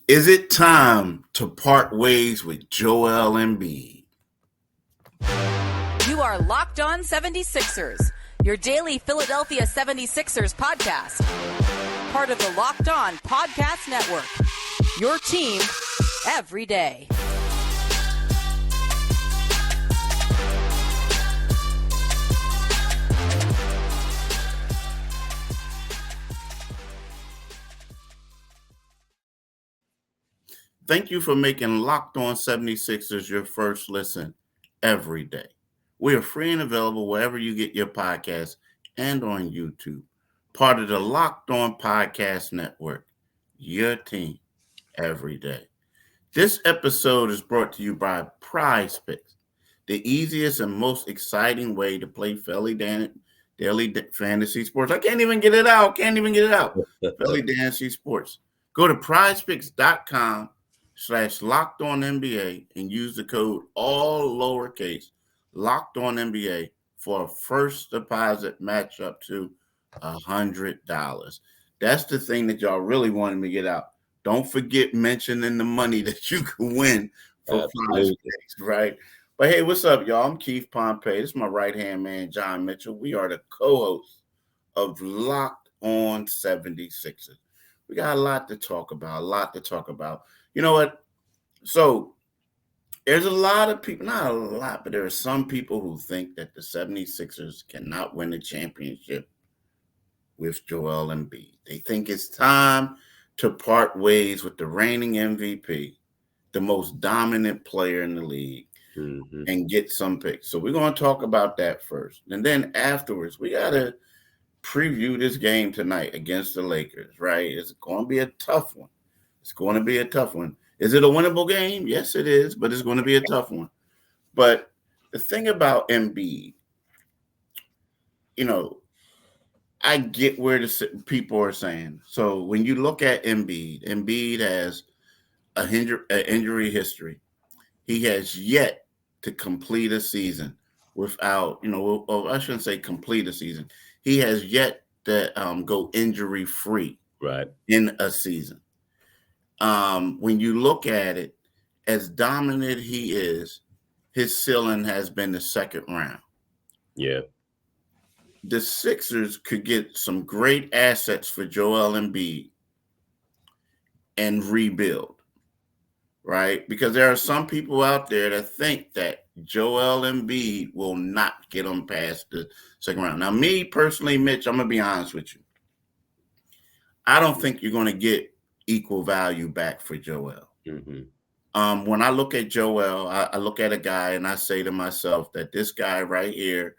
Is it time to part ways with Joel Embiid? You are Locked On 76ers, your daily Philadelphia 76ers podcast. Part of the Locked On Podcast Network, your team every day. Thank you for making Locked On 76ers your first listen every day. We are free and available wherever you get your podcasts and on YouTube. Part of the Locked On Podcast Network, your team every day. This episode is brought to you by PrizePicks, the easiest and most exciting way to play daily fantasy sports. I can't even get it out. Philly Fantasy Sports. Go to prizepicks.com/LockedOnNBA and use the code all lowercase LockedOnNBA for a first deposit match up to $100. That's the thing that y'all really wanted me to get out. Don't forget mentioning the money that you can win for PrizePicks, right? But hey, what's up, y'all? I'm Keith Pompey. This is my right-hand man, John Mitchell. We are the co-hosts of Locked On 76ers. We got a lot to talk about. You know what? So there's a lot of people, not a lot, but there are some people who think that the 76ers cannot win the championship with Joel Embiid. They think it's time to part ways with the reigning MVP, the most dominant player in the league, and get some picks. So we're going to talk about that first. And then afterwards, we got to preview this game tonight against the Lakers, right? It's going to be a tough one. Is it a winnable game? Yes, it is, but it's going to be a tough one. But the thing about Embiid, I get where the people are saying. So when you look at Embiid has an injury history. He has yet to complete a season without, I shouldn't say complete a season. He has yet to go injury free, right, in a season. When you look at it, as dominant he is, his ceiling has been the second round. Yeah. The Sixers could get some great assets for Joel Embiid and rebuild, right? Because there are some people out there that think that Joel Embiid will not get them past the second round. Now, me personally, Mitch, I'm going to be honest with you. I don't think you're going to get equal value back for Joel. When I look at Joel, I look at a guy and I say to myself that this guy right here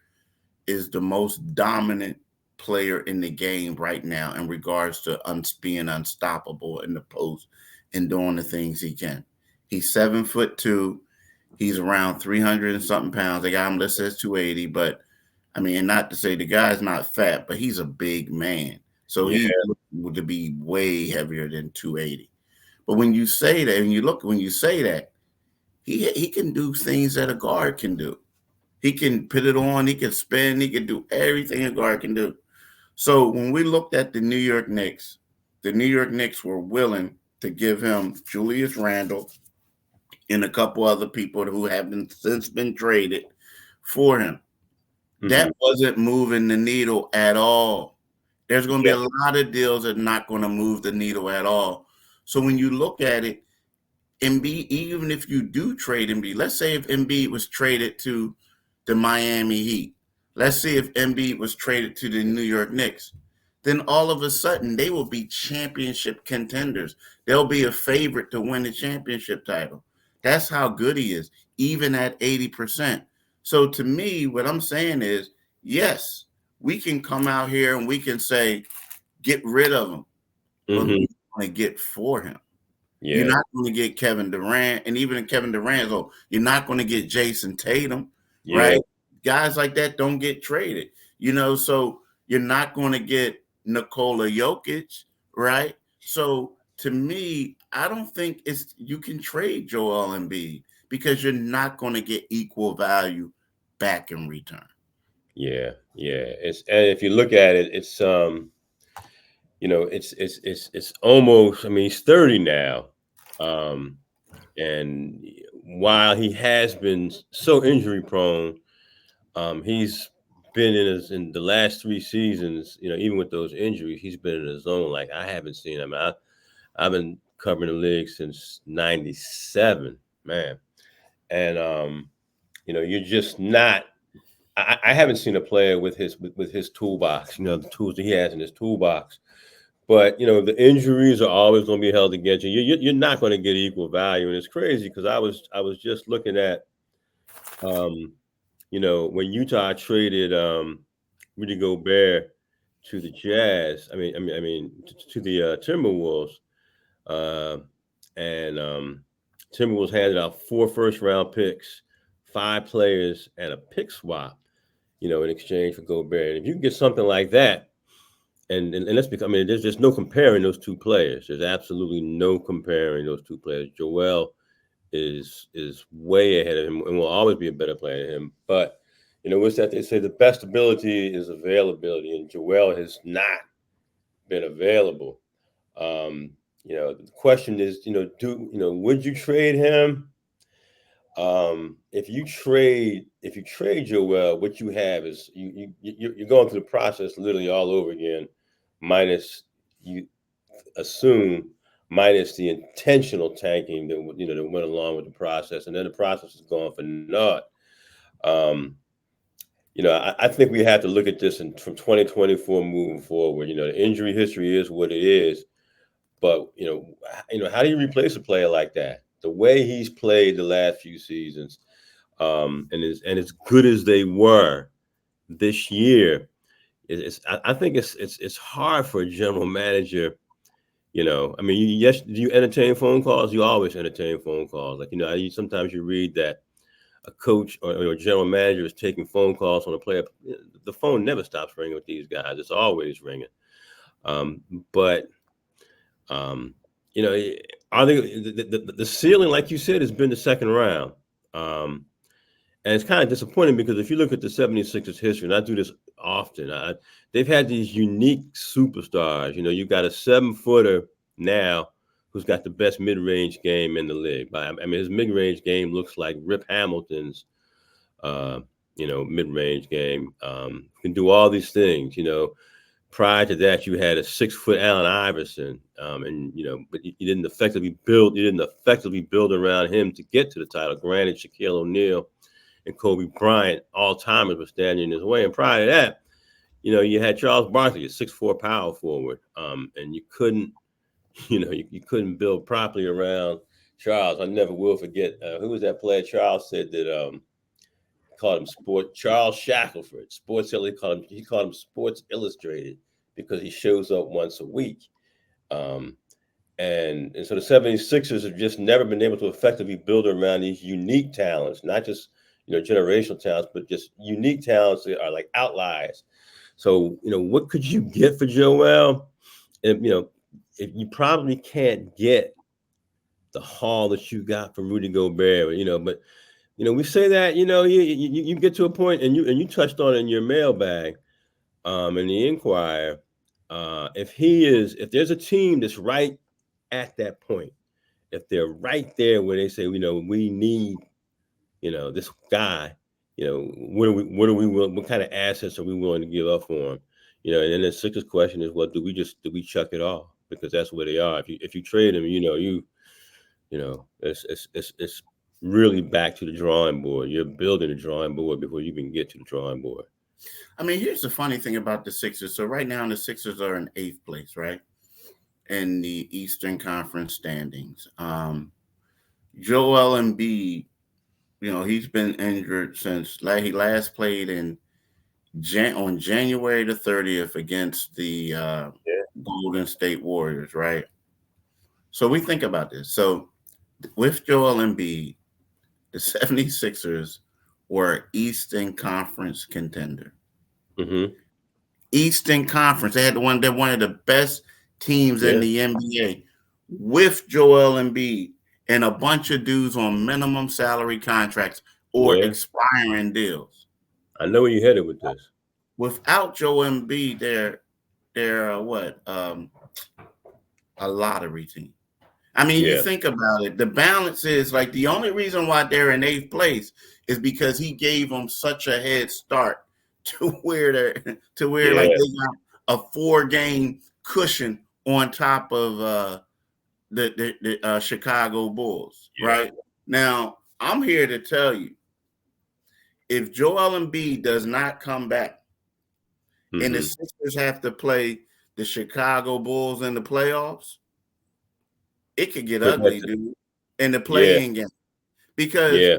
is the most dominant player in the game right now in regards to being unstoppable in the post and doing the things he can. He's 7'2". He's around 300 and something pounds. They got him listed as 280, but I mean, not to say the guy's not fat, but he's a big man. So he would be way heavier than 280. But when you say that, he can do things that a guard can do. He can put it on, he can spin, he can do everything a guard can do. So when we looked at the New York Knicks were willing to give him Julius Randle and a couple other people who have since been traded for him. That wasn't moving the needle at all. There's going to be a lot of deals that are not going to move the needle at all. So when you look at it, Embiid, even if you do trade Embiid, let's say if Embiid was traded to the Miami Heat, let's say if Embiid was traded to the New York Knicks, then all of a sudden they will be championship contenders. They'll be a favorite to win the championship title. That's how good he is, even at 80%. So to me, what I'm saying is, yes, we can come out here and we can say, get rid of him, but we're going to get for him. Yeah. You're not going to get Kevin Durant, and even Kevin Durant, you're not going to get Jason Tatum, right? Guys like that don't get traded, so you're not going to get Nikola Jokic, right? So to me, I don't think you can trade Joel Embiid because you're not going to get equal value back in return. Yeah. And if you look at it, it's it's almost. I mean, he's 30 now, Um, and while he has been so injury prone, he's been in the last 3 seasons. Even with those injuries, he's been in a zone like I haven't seen him. I've been covering the league since '97, man, and you're just not. I haven't seen a player with his toolbox. The tools that he has in his toolbox. But the injuries are always going to be held against you. You're not going to get equal value, and it's crazy because I was just looking at, when Utah traded Rudy Gobert to the Jazz. I mean to the Timberwolves, uh, and Timberwolves handed out 4 first-round picks, 5 players, and a pick swap. In exchange for Gobert. And if you can get something like that, and let's be, there's just no comparing those two players. There's absolutely no comparing those two players. Joel is way ahead of him and will always be a better player than him. But what's that they say? The best ability is availability, and Joel has not been available. The question is, would you trade him? If you trade Joel, what you have is you're going through the process literally all over again, minus you assume minus the intentional tanking that went along with the process, and then the process is gone for naught. I think we have to look at this from 2024 moving forward. The injury history is what it is, but how do you replace a player like that? The way he's played the last few seasons, and as good as they were this year, I think it's hard for a general manager. Yes, do you entertain phone calls? You always entertain phone calls. Like, sometimes you read that a coach or a general manager is taking phone calls on a player. The phone never stops ringing with these guys. It's always ringing. But I think the ceiling, like you said, has been the second round. And it's kind of disappointing because if you look at the 76ers history, and I do this often, they've had these unique superstars. You've got a 7-footer now who's got the best mid-range game in the league. His mid-range game looks like Rip Hamilton's, mid-range game. Can do all these things. Prior to that, you had a 6-foot Allen Iverson, but you didn't effectively build around him to get to the title. Granted, Shaquille O'Neal and Kobe Bryant, all timers, were standing in his way. And prior to that, you had Charles Barkley, a 6'4" power forward, and you couldn't, you couldn't build properly around Charles. I never will forget who was that player. Charles said that called him Charles Shackelford. He called him Sports Illustrated because he shows up once a week. And so the 76ers have just never been able to effectively build around these unique talents, not just generational talents, but just unique talents that are like outliers. So what could you get for Joel? And if you probably can't get the haul that you got from Rudy Gobert, but we say that you get to a point, and you touched on it in your mailbag, in the Inquirer. If there's a team that's right at that point, if they're right there where they say, we need, this guy, what kind of assets are we willing to give up for him? And then the Sixers question is, well, do we chuck it off? Because that's where they are. If you trade him, it's really back to the drawing board. You're building the drawing board before you even get to the drawing board. Here's the funny thing about the Sixers. So right now the Sixers are in 8th place, right? In the Eastern Conference standings. Joel Embiid, he's been injured since he last played on January the 30th against the Golden State Warriors, right? So we think about this. So with Joel Embiid, the 76ers were Eastern Conference contender. Mm-hmm. Eastern Conference. They're one of the best teams in the NBA with Joel Embiid and a bunch of dudes on minimum salary contracts or expiring deals. I know where you're headed with this. Without Joel Embiid, they're what? A lottery team. I mean, you Yeah. think about it. The balance is like the only reason why they're in 8th place is because he gave them such a head start to where like Yeah. they got a 4-game cushion on top of the Chicago Bulls. Yeah. Right now, I'm here to tell you, if Joel Embiid does not come back and the Sixers have to play the Chicago Bulls in the playoffs, it could get ugly, dude, in the Yeah. play-in game. Because Yeah.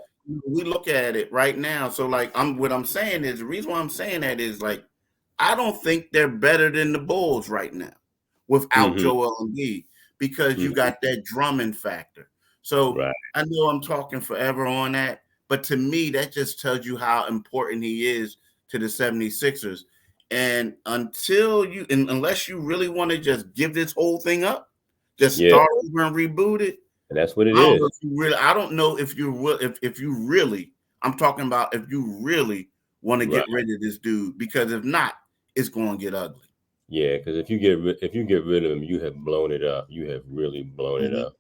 we look at it right now. So, like, what I'm saying is, the reason why I'm saying that is, like, I don't think they're better than the Bulls right now without Joel Embiid, because you got that Drummond factor. So Right. I know I'm talking forever on that, but to me, that just tells you how important he is to the 76ers. And unless you really want to just give this whole thing up, just Yeah. start over and reboot it. And that's what it I don't is. know if you really. I don't know if you will. If you really, I'm talking about if you really want to Right. get rid of this dude, because if not, it's going to get ugly. Yeah, because if you get rid of him, you have blown it up. You have really blown it up.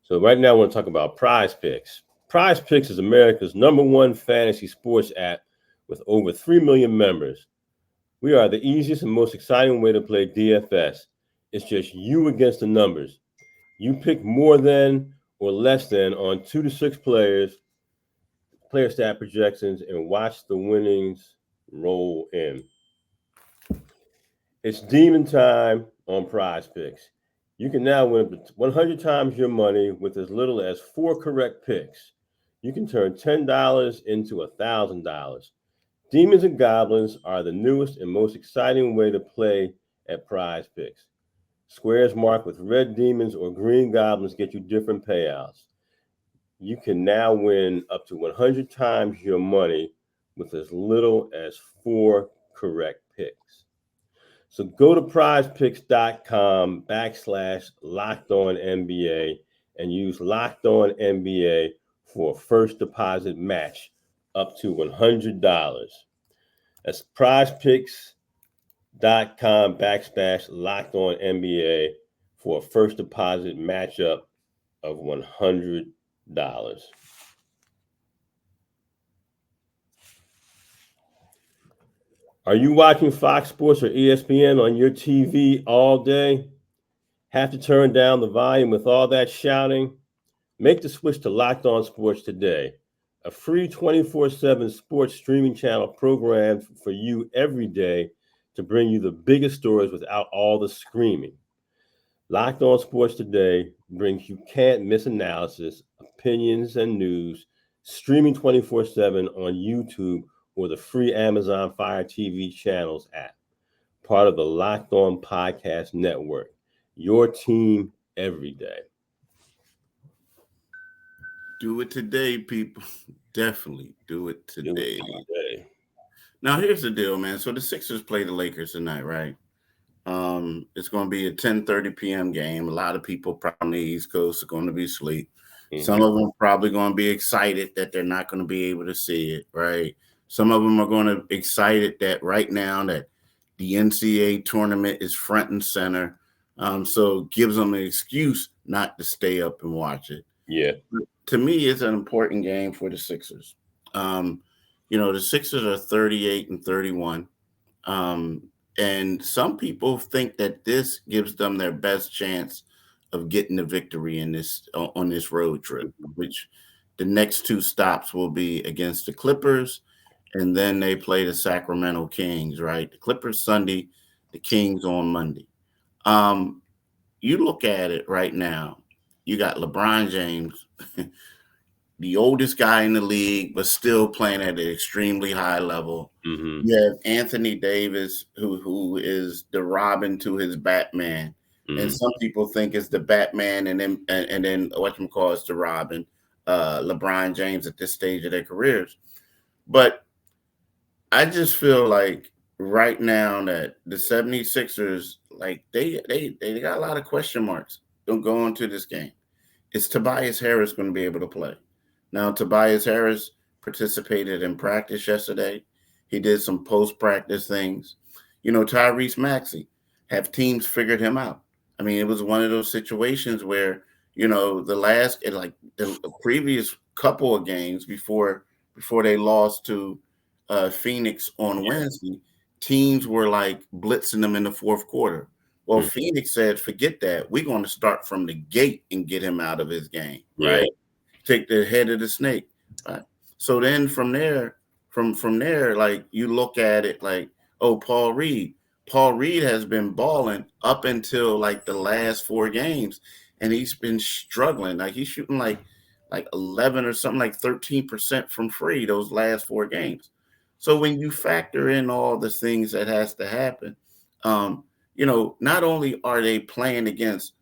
So right now, I want to talk about PrizePicks. PrizePicks is America's #1 fantasy sports app with over 3 million members. We are the easiest and most exciting way to play DFS. It's just you against the numbers. You pick more than or less than on 2 to 6 players, player stat projections, and watch the winnings roll in. It's demon time on PrizePicks. You can now win 100 times your money with as little as 4 correct picks. You can turn $10 into $1,000. Demons and Goblins are the newest and most exciting way to play at PrizePicks. Squares marked with red demons or green goblins get you different payouts. You can now win up to 100 times your money with as little as 4 correct picks. So go to prizepicks.com/LockedOnNBA and use LockedOnNBA for a first deposit match up to $100. That's prizepicks.com/LockedOnNBA for a first deposit matchup of $100. Are you watching Fox Sports or ESPN on your TV all day? Have to turn down the volume with all that shouting? Make the switch to Locked On Sports today, a free 24/7 sports streaming channel programmed for you every day to bring you the biggest stories without all the screaming. Locked On Sports today brings you can't miss analysis, opinions, and news, streaming 24/7 on YouTube or the free Amazon Fire TV channels app. Part of the Locked On Podcast Network. Your team every day. Do it today, people. Definitely do it today. today. Now, here's the deal, man. So the Sixers play the Lakers tonight, right? It's going to be a 10:30 p.m. game. A lot of people probably on the East Coast are going to be asleep. Some of them probably going to be excited that they're not going to be able to see it, right? Some of them are going to be excited that right now that the NCAA tournament is front and center. So it gives them an excuse not to stay up and watch it. Yeah. To me, it's an important game for the Sixers. The Sixers are 38-31. And some people think that this gives them their best chance of getting the victory on this road trip, which the next 2 stops will be against the Clippers, and then they play the Sacramento Kings, right? The Clippers Sunday, the Kings on Monday. You look at it right now, you got LeBron James, the oldest guy in the league, but still playing at an extremely high level. You have Anthony Davis, who is the Robin to his Batman, and some people think it's the Batman, and then whatchamacallit the Robin, LeBron James at this stage of their careers. But I just feel like right now that the 76ers, like they got a lot of question marks. Don't go into this game. Is Tobias Harris going to be able to play? Now, Tobias Harris participated in practice yesterday. He did some post-practice things. Tyrese Maxey, have teams figured him out? I mean, it was one of those situations where The previous couple of games before they lost to Phoenix on Wednesday, teams were like blitzing them in the fourth quarter. Well, Hmm. Phoenix said, forget that. We're going to start from the gate and get him out of his game, Yeah. right? Take the head of the snake, right? So then from there, like you look at it like, oh, Paul Reed. Paul Reed has been balling up until like the last four games, and he's been struggling. Like he's shooting like 11 or something like 13% from free those last four games. So when you factor in all the things that has to happen, not only are they playing against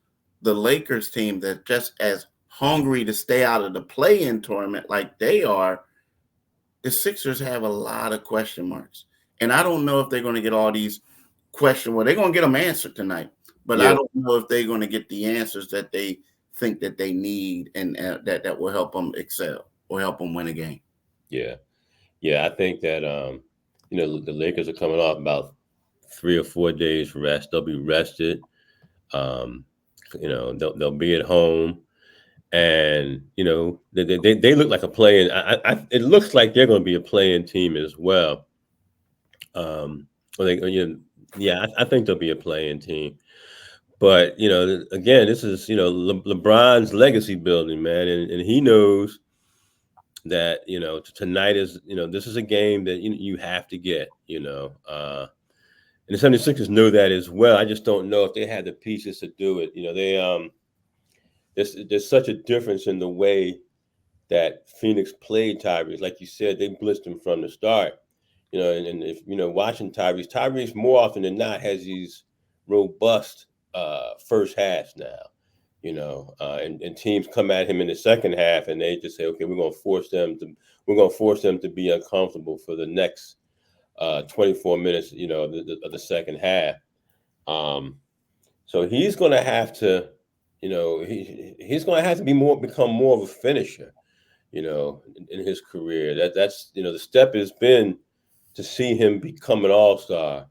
the Lakers team that just as hungry to stay out of the play-in tournament like they are, the Sixers have a lot of question marks. And I don't know if they're going to get all these questions. Well, they're going to get them answered tonight, but I Yeah. don't know if they're going to get the answers that they think that they need and that will help them excel or help them win a game. Yeah. Yeah. I think that the Lakers are coming off about 3 or 4 days rest. They'll be rested. Um, they'll be at home, and they look like a playing. It looks like they're going to be a playing team as well. Well, yeah, I think they'll be a playing team. But again, this is LeBron's legacy building, man, and he knows that tonight is this is a game that you have to get. And the 76ers know that as well. I just don't know if they had the pieces to do it. There's such a difference in the way that Phoenix played Tyrese. Like you said, they blitzed him from the start. And if watching Tyrese more often than not has these robust first halves now. And teams come at him in the second half, and they just say, okay, we're going to force them to be uncomfortable for the next 24 minutes, of the second half. So he's going to have to, he's going to have to become more of a finisher, in his career. That's the step has been to see him become an all-star.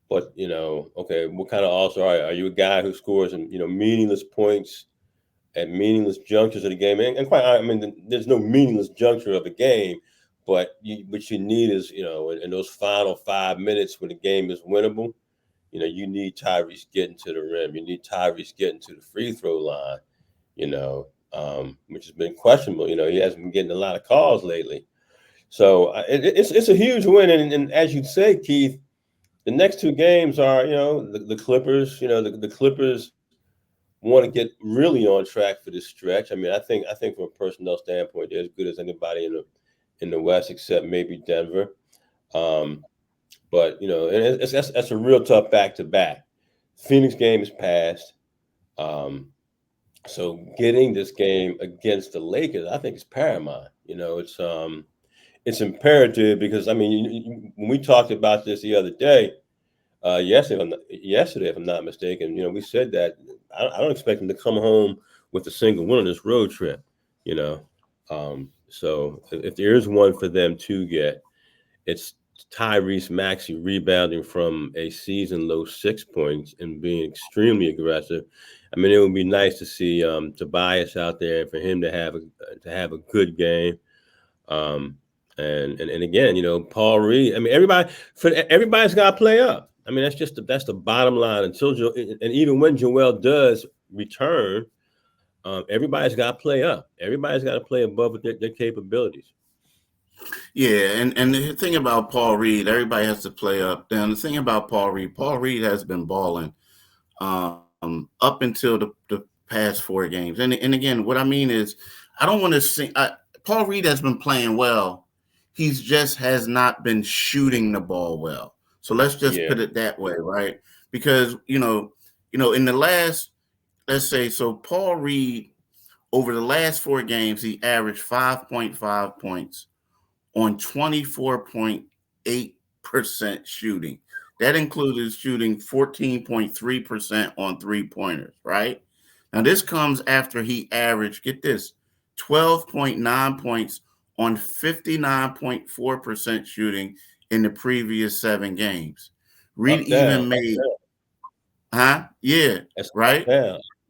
But okay, what kind of all-star are you? A guy who scores meaningless points at meaningless junctures of the game? And quite, I mean, there's no meaningless juncture of the game, but what you need is in those final 5 minutes when the game is winnable, you need Tyrese getting to the rim. You need Tyrese getting to the free throw line. Which has been questionable. He hasn't been getting a lot of calls lately. So it's a huge win, and as you say, Keith, the next two games are the Clippers. The Clippers want to get really on track for this stretch. I mean, I think from a personnel standpoint, they're as good as anybody in the West, except maybe Denver. But and that's a real tough back to back. Phoenix game is passed. So getting this game against the Lakers, I think is paramount. It's imperative because I mean, when we talked about this the other day, yesterday, if I'm not mistaken, we said that I don't expect them to come home with a single win on this road trip. So if there is one for them to get, it's Tyrese Maxey rebounding from a season low 6 points and being extremely aggressive. I mean, it would be nice to see Tobias out there and for him to have a good game. And again, Paul Reed. I mean, everybody's got to play up. I mean, that's the bottom line. And even when Joel does return, everybody's got to play up. Everybody's got to play above their capabilities. Yeah, and the thing about Paul Reed, everybody has to play up. Then the thing about Paul Reed has been balling up until the past four games. And again, what I mean is, I don't want to sing. Paul Reed has been playing well. He's just has not been shooting the ball well. So let's just put it that way, right? Because in the last, let's say, so Paul Reed over the last four games, he averaged 5.5 points on 24.8% shooting. That included shooting 14.3% on three-pointers, right? Now, this comes after he averaged, get this, 12.9 points on 59.4% shooting in the previous 7 games. Reed even made, huh? Yeah, That's right?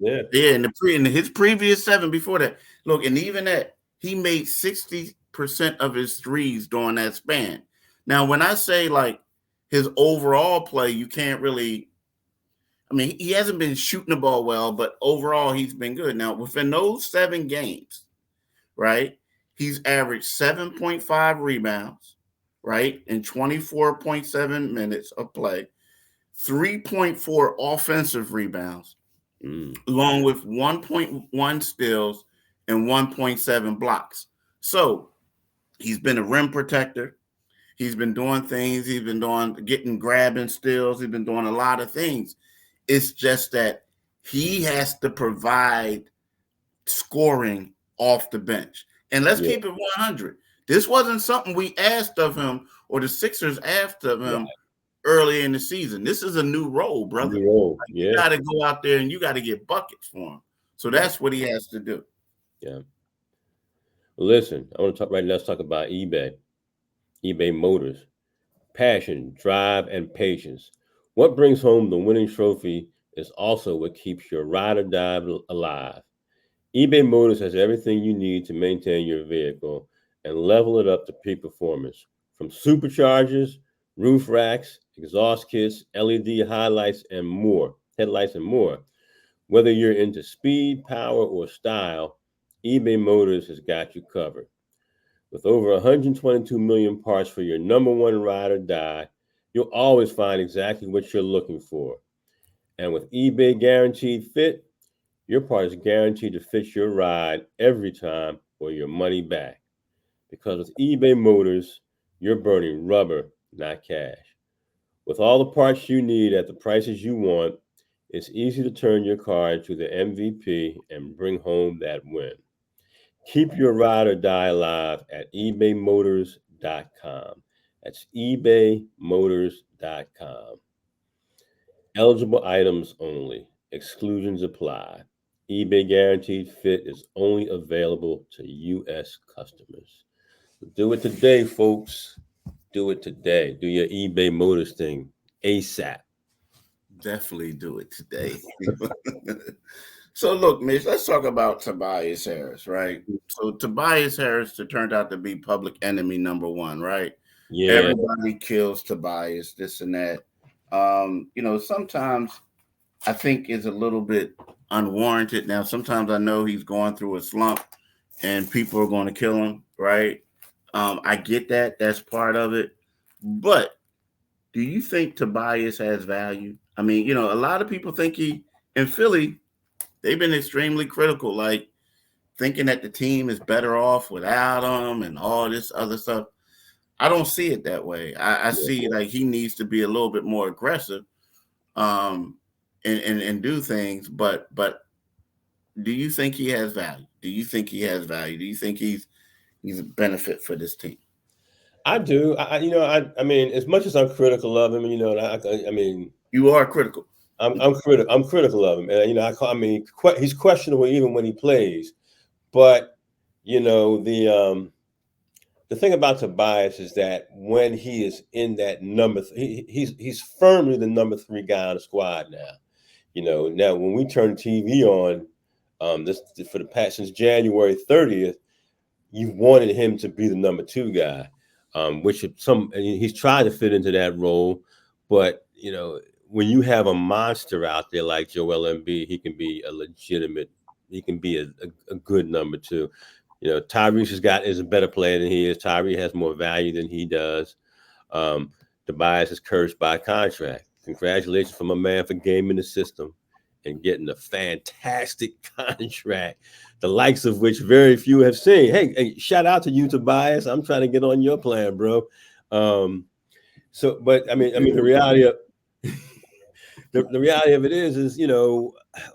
Yeah, in his previous 7 before that. Look, and even that, he made 60% of his threes during that span. Now, when I say like his overall play, you can't really. I mean, he hasn't been shooting the ball well, but overall he's been good. Now, within those 7 games, right, he's averaged 7.5 rebounds, right, in 24.7 minutes of play, 3.4 offensive rebounds, along with 1.1 steals and 1.7 blocks. So he's been a rim protector. He's been doing things. He's been grabbing steals. He's been doing a lot of things. It's just that he has to provide scoring off the bench. And let's keep it 100. This wasn't something we asked of him or the Sixers asked of him early in the season. This is a new role, brother. You got to go out there and you got to get buckets for him. So that's what he has to do. Yeah. Well, listen, I want to talk right now. Let's talk about eBay. eBay Motors. Passion, drive, and patience. What brings home the winning trophy is also what keeps your ride or die alive. eBay Motors has everything you need to maintain your vehicle and level it up to peak performance. From superchargers, roof racks, exhaust kits, LED headlights, and more. Whether you're into speed, power, or style, eBay Motors has got you covered. With over 122 million parts for your number one ride or die, you'll always find exactly what you're looking for. And with eBay Guaranteed Fit, your part is guaranteed to fit your ride every time or your money back. Because with eBay Motors, you're burning rubber, not cash. With all the parts you need at the prices you want, it's easy to turn your car into the MVP and bring home that win. Keep your ride or die alive at ebaymotors.com. That's ebaymotors.com. Eligible items only. Exclusions apply. eBay Guaranteed Fit is only available to U.S. customers. Do it today, folks. Do it today. Do your eBay Motors thing ASAP. Definitely do it today. So look, Mitch, let's talk about Tobias Harris, right? So Tobias Harris turned out to be public enemy number 1, right? Yeah. Everybody kills Tobias, this and that. Sometimes I think is a little bit unwarranted. Now, sometimes I know he's going through a slump and people are going to kill him, right? I get that. That's part of it. But do you think Tobias has value? I mean, a lot of people think in Philly, they've been extremely critical, like thinking that the team is better off without him and all this other stuff. I don't see it that way. I see like he needs to be a little bit more aggressive and do things. But do you think he has value? Do you think he has value? Do you think he's a benefit for this team? I do. I mean, as much as I'm critical of him, I mean, you are critical. I'm critical of him, and he's questionable even when he plays. But the thing about Tobias is that when he is in that number, he's firmly the number 3 guy on the squad now. Now when we turn TV on, this for the past since January 30th, you wanted him to be the number 2 guy, which he's tried to fit into that role, but when you have a monster out there like Joel Embiid, he can be a good number 2. Tyrese is a better player than he is. Tyrese has more value than he does. Tobias is cursed by contract. Congratulations for my man for gaming the system and getting a fantastic contract, the likes of which very few have seen. Hey, shout out to you, Tobias. I'm trying to get on your plan, bro. But the reality of the reality of it is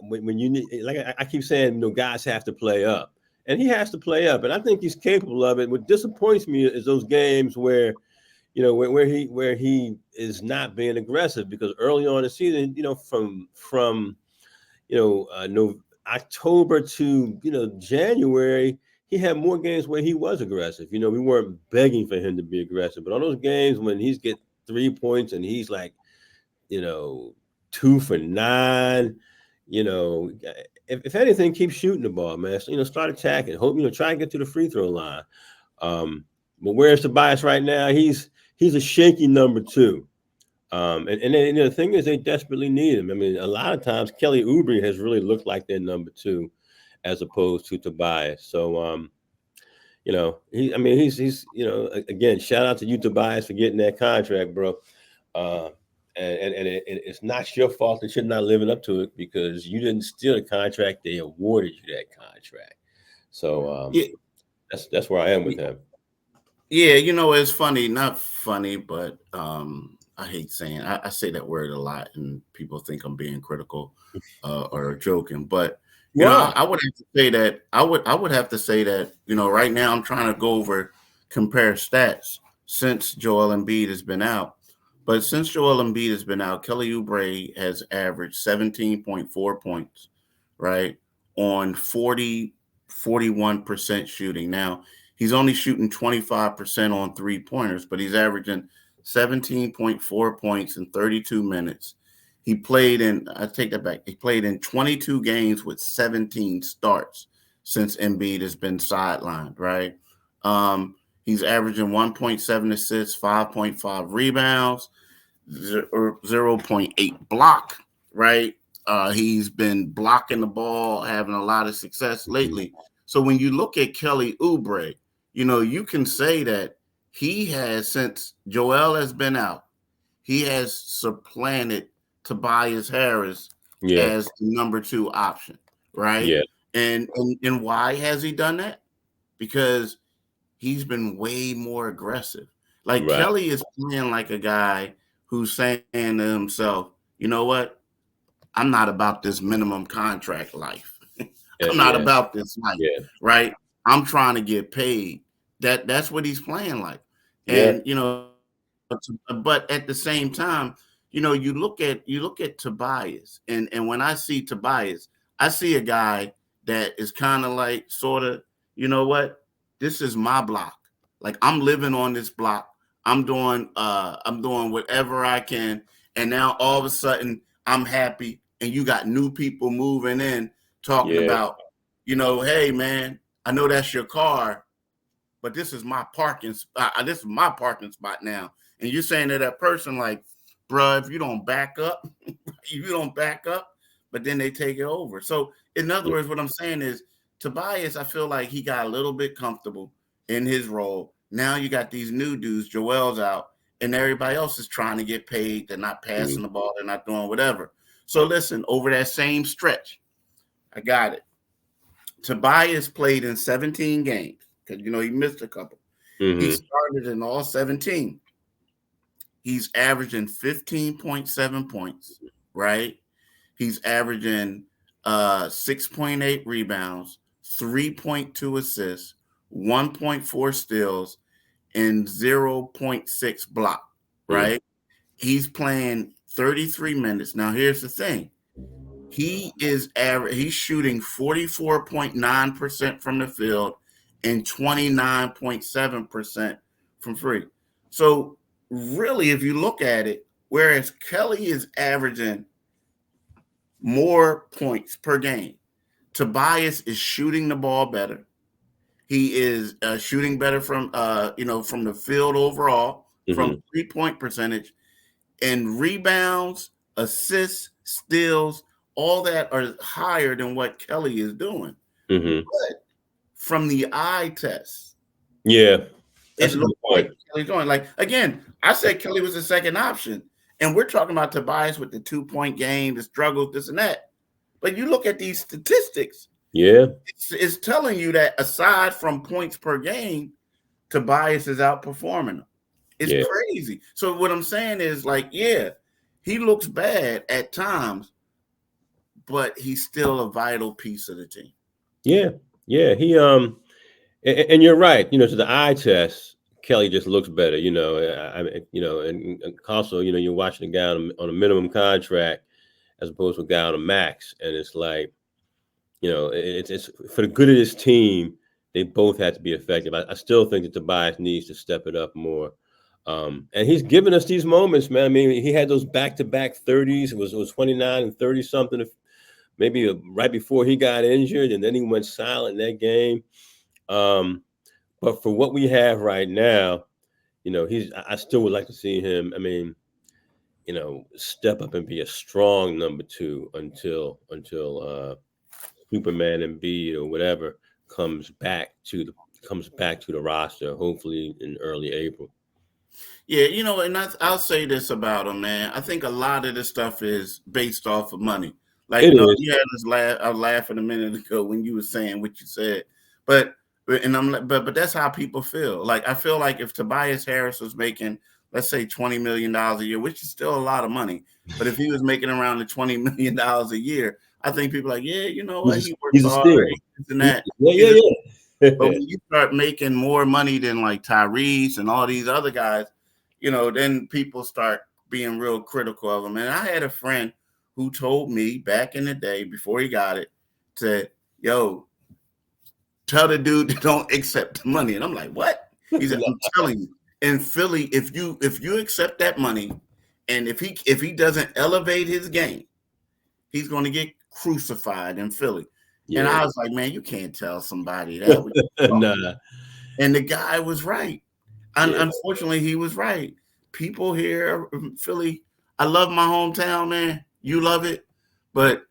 when you need, like I keep saying, guys have to play up, and he has to play up, and I think he's capable of it. What disappoints me is those games where where he is not being aggressive, because early on in the season, from October to January, he had more games where he was aggressive. We weren't begging for him to be aggressive, but on those games when he's get 3 points and he's like 2 for 9, you know, if anything, keep shooting the ball, man. So, start attacking. Hope, try and get to the free throw line. But where's Tobias right now? He's a shaky number 2. And then, the thing is, they desperately need him. I mean, a lot of times Kelly Oubre has really looked like their number 2 as opposed to Tobias. So, he's again, shout out to you, Tobias, for getting that contract, bro. And it's not your fault that you're not living up to it, because you didn't steal the contract. They awarded you that contract. So Yeah, that's where I am with him. yeah. It's funny, not funny, but I hate saying I say that word a lot, and people think I'm being critical or joking. But I would have to say that I would have to say that right now I'm trying to go over compare stats since Joel Embiid has been out. But since Joel Embiid has been out, Kelly Oubre has averaged 17.4 points, right, on 41% shooting. Now, he's only shooting 25% on three-pointers, but he's averaging 17.4 points in 32 minutes. I take that back. He played in 22 games with 17 starts since Embiid has been sidelined, right? He's averaging 1.7 assists, 5.5 rebounds, 0.8 block, right? He's been blocking the ball, having a lot of success lately. So when you look at Kelly Oubre, you can say that he has, since Joel has been out, he has supplanted Tobias Harris as the number 2 option, right? Yeah. And why has he done that? Because he's been way more aggressive. Like, Right. Kelly is playing like a guy who's saying to himself, you know what? I'm not about this minimum contract life. I'm not about this life, right? I'm trying to get paid. That's what he's playing like. And but at the same time, you look at Tobias, and when I see Tobias, I see a guy that is kind of like sort of, you know what? This is my block. Like, I'm living on this block. I'm doing whatever I can, and now all of a sudden I'm happy, and you got new people moving in talking about, hey man, I know that's your car, but this is my parking spot. This is my parking spot now. And you're saying to that person, like, bruh, if you don't back up, but then they take it over. So in other words, what I'm saying is, Tobias, I feel like he got a little bit comfortable in his role. Now you got these new dudes, Joel's out, and everybody else is trying to get paid. They're not passing the ball. They're not doing whatever. So listen, over that same stretch, I got it. Tobias played in 17 games because, he missed a couple. He started in all 17. He's averaging 15.7 points, right? He's averaging 6.8 rebounds, 3.2 assists, 1.4 steals, and 0.6 block, right? He's playing 33 minutes. Now, here's the thing. He's shooting 44.9% from the field and 29.7% from free. So really, if you look at it, whereas Kelly is averaging more points per game, Tobias is shooting the ball better. He is shooting better from from the field overall, from 3-point percentage, and rebounds, assists, steals, all that are higher than what Kelly is doing. But from the eye test, it looks like Kelly's doing. Like, again, I said Kelly was the second option, and we're talking about Tobias with the 2-point game, the struggles, this and that. But you look at these statistics, it's telling you that aside from points per game, Tobias is outperforming him. It's crazy. So what I'm saying is, like, he looks bad at times, but he's still a vital piece of the team. He and you're right. To the eye test, Kelly just looks better. And also, you're watching a guy on a minimum contract as opposed to a guy on a max, and it's like, it's for the good of this team. They both have to be effective. I still think that Tobias needs to step it up more. And he's given us these moments, man. I mean, he had those back-to-back 30s. It was 29 and 30 something maybe right before he got injured, and then he went silent in that game. But for what we have right now, I still would like to see him. I mean, step up and be a strong number 2 until Superman Embiid or whatever comes back to the roster, hopefully in early April. Yeah, and I'll say this about him, man. I think a lot of this stuff is based off of money. Like, you had this laugh. I was laughing a minute ago when you were saying what you said, but that's how people feel. Like, I feel like if Tobias Harris was making, let's say, $20 million a year, which is still a lot of money, but if he was making around the $20 million a year, I think people are like, yeah, you know what, he works hard and that. Yeah. But when you start making more money than like Tyrese and all these other guys, then people start being real critical of him. And I had a friend who told me back in the day before he got it, said, yo, tell the dude to don't accept the money. And I'm like, what? He said, I'm telling you, in Philly, if you accept that money, and if he doesn't elevate his game, he's going to get crucified in Philly. Yeah. And I was like, man, you can't tell somebody that. Nah. And the guy was right. Unfortunately, he was right. People here in Philly, I love my hometown, man. You love it. But,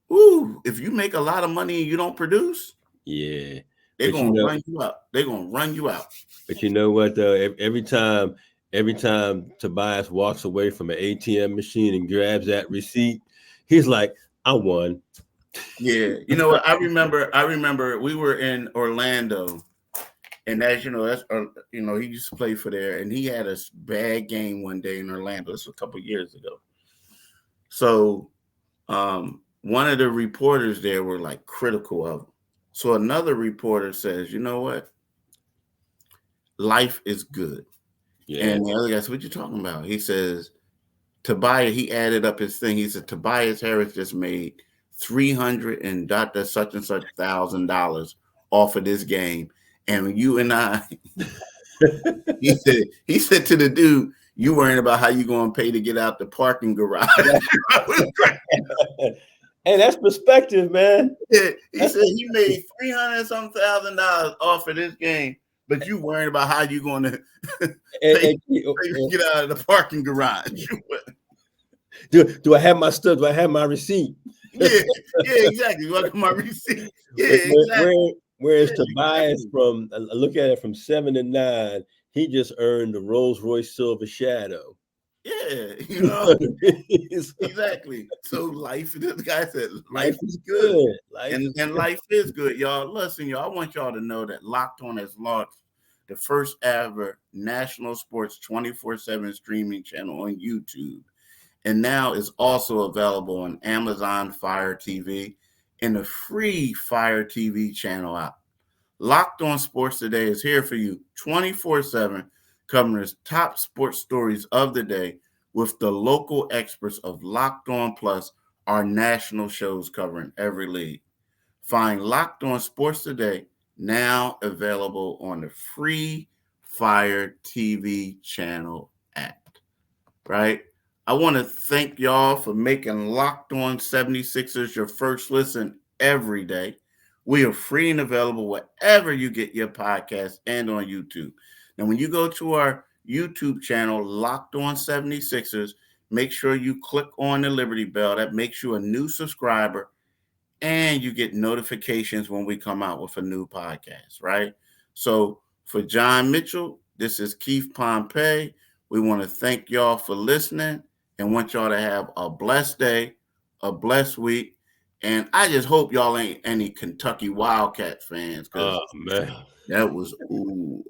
if you make a lot of money and you don't produce, yeah, they're going to run you out. They're going to run you out. But you know what, though? Every time Tobias walks away from an ATM machine and grabs that receipt, he's like, I won. Yeah. You know what? I remember we were in Orlando. And as you know, he used to play for there, and he had a bad game one day in Orlando. This was a couple of years ago. So, one of the reporters there were like critical of him. So another reporter says, you know what? Life is good. Yeah. And the other guy said, what you talking about? He says, Tobias, he added up his thing. He said, Tobias Harris just made $300 and such and such $1,000 off of this game. And you and I, he said to the dude, you worrying about how you going to pay to get out the parking garage. Hey, that's perspective, man. Yeah, he said he made $300,000 off of this game, but you worrying about how you going to pay to get out of the parking garage. Do I have my stuff? Do I have my receipt? Yeah, exactly. Do I have my receipt? Yeah, exactly. Whereas Tobias, look at it from 7 to 9, he just earned the Rolls Royce Silver Shadow. Yeah, exactly. So life, this guy said, life is good. And life is good, y'all. Listen, y'all, I want y'all to know that Locked On has launched the first ever national sports 24/7 streaming channel on YouTube. And now is also available on Amazon Fire TV and the free Fire TV channel app. Locked On Sports Today is here for you 24/7, covering the top sports stories of the day with the local experts of Locked On Plus, our national shows covering every league. Find Locked On Sports Today now available on the free Fire TV channel app. Right? I want to thank y'all for making Locked On 76ers your first listen every day. We are free and available wherever you get your podcast and on YouTube. Now, when you go to our YouTube channel, Locked On 76ers, make sure you click on the Liberty Bell. That makes you a new subscriber, and you get notifications when we come out with a new podcast, right? So for John Mitchell, this is Keith Pompey. We want to thank y'all for listening and want y'all to have a blessed day, a blessed week. And I just hope y'all ain't any Kentucky Wildcat fans. Oh, man. That was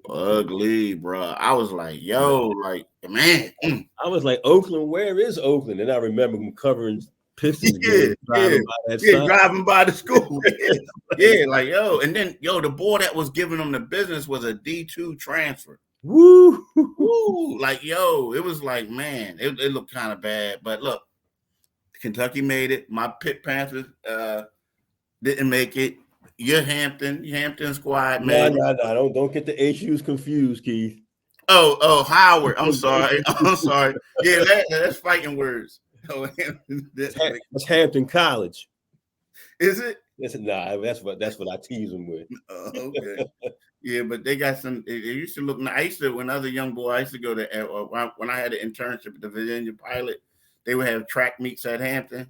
ugly, bro. I was like, yo, like, man. I was like, Oakland, where is Oakland? And I remember him covering Pistons games, driving by the school. Yeah, like, yo. And then, the boy that was giving them the business was a D2 transfer. Woo! Like, it was like, man, it looked kind of bad. But look, Kentucky made it. My Pitt Panthers didn't make it. Your Hampton squad, man. No, don't get the HUs confused, Keith. Oh, Howard. I'm sorry. Yeah, that's fighting words. That's Hampton College. Is it? Nah, that's what I tease them with. Okay. Yeah, but they got some. It used to look nice. I used to, when I was a young boy, I used to go to when I had an internship at the Virginia Pilot. They would have track meets at Hampton,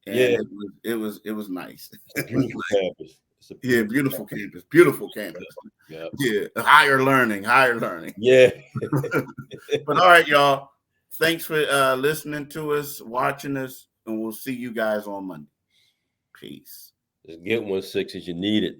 and Yeah, it was nice. it's a beautiful campus. It's a Yeah, beautiful campus. Beautiful campus. Yeah. Yeah, higher learning. Yeah. But all right, y'all. Thanks for listening to us, watching us, and we'll see you guys on Monday. Peace. Just get 1 6 as you need it.